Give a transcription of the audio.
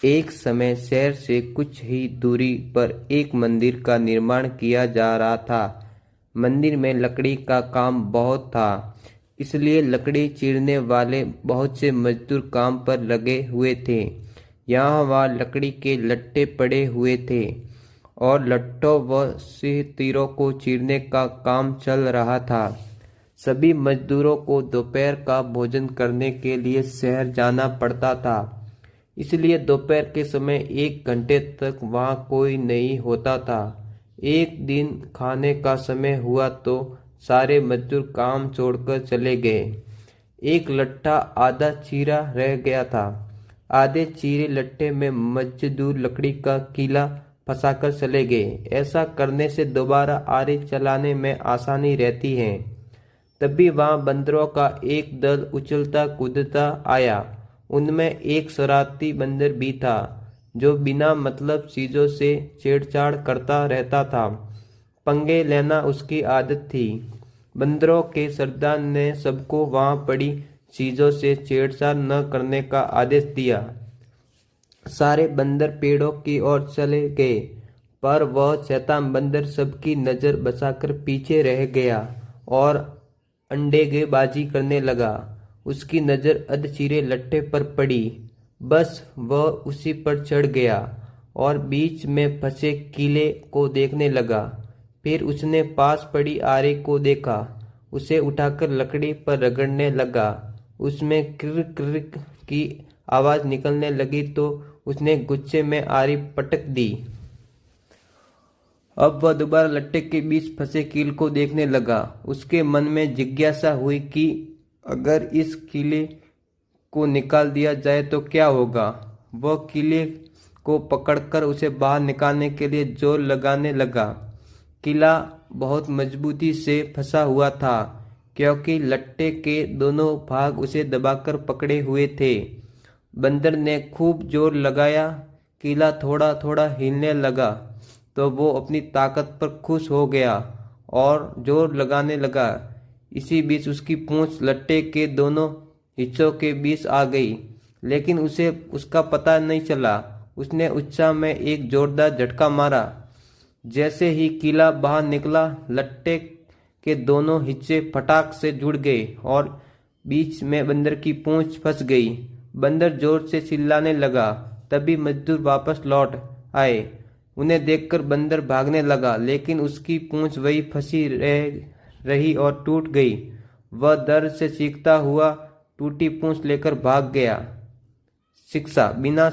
एक समय शहर से कुछ ही दूरी पर एक मंदिर का निर्माण किया जा रहा था। मंदिर में लकड़ी का काम बहुत था, इसलिए लकड़ी चीरने वाले बहुत से मजदूर काम पर लगे हुए थे। यहाँ वहाँ लकड़ी के लट्ठे पड़े हुए थे और लट्ठों व सिर तीरों को चीरने का काम चल रहा था। सभी मजदूरों को दोपहर का भोजन करने के लिए शहर जाना पड़ता था, इसलिए दोपहर के समय 1 घंटे तक वहाँ कोई नहीं होता था। एक दिन खाने का समय हुआ तो सारे मजदूर काम छोड़कर चले गए। एक लट्ठा आधा चीरा रह गया था। आधे चीरे लट्ठे में मजदूर लकड़ी का कीला फंसाकर चले गए। ऐसा करने से दोबारा आरे चलाने में आसानी रहती है। तभी वहां बंदरों का एक दल उछलता कूदता आया। उनमें एक शरारती बंदर भी था, जो बिना मतलब चीजों से छेड़छाड़ करता रहता था। पंगे लेना उसकी आदत थी। बंदरों के सरदार ने सबको वहां पड़ी चीजों से छेड़छाड़ न करने का आदेश दिया। सारे बंदर पेड़ों की ओर चले गए, पर वह शैतान बंदर सबकी नजर बचाकर पीछे रह गया और अंडेगेबाजी करने लगा। उसकी नजर अधचीरे लट्ठे पर पड़ी। बस वह उसी पर चढ़ गया और बीच में फंसे कीले को देखने लगा। फिर उसने पास पड़ी आरे को देखा। उसे उठाकर लकड़ी पर रगड़ने लगा। उसमें क्र क्र की आवाज निकलने लगी तो उसने गुस्से में आरी पटक दी। अब वह दोबारा लट्ठे के बीच फंसे कील को देखने लगा। उसके मन में जिज्ञासा हुई कि अगर इस कीले को निकाल दिया जाए तो क्या होगा। वह कीले को पकड़कर उसे बाहर निकालने के लिए जोर लगाने लगा। कीला बहुत मजबूती से फंसा हुआ था, क्योंकि लट्ठे के दोनों भाग उसे दबाकर पकड़े हुए थे। बंदर ने खूब जोर लगाया। कीला थोड़ा थोड़ा हिलने लगा तो वो अपनी ताकत पर खुश हो गया और जोर लगाने लगा। इसी बीच उसकी पूंछ लट्ठे के दोनों हिस्सों के बीच आ गई, लेकिन उसे उसका पता नहीं चला। उसने उत्साह में एक जोरदार झटका मारा। जैसे ही कीला बाहर निकला, लट्ठे के दोनों हिस्से फटाक से जुड़ गए और बीच में बंदर की पूंछ फंस गई। बंदर जोर से चिल्लाने लगा। तभी मजदूर वापस लौट आए। उन्हें देखकर बंदर भागने लगा, लेकिन उसकी पूंछ वही फंसी रही और टूट गई। वह दर्द से चीखता हुआ टूटी पूंछ लेकर भाग गया। शिक्षा: बिना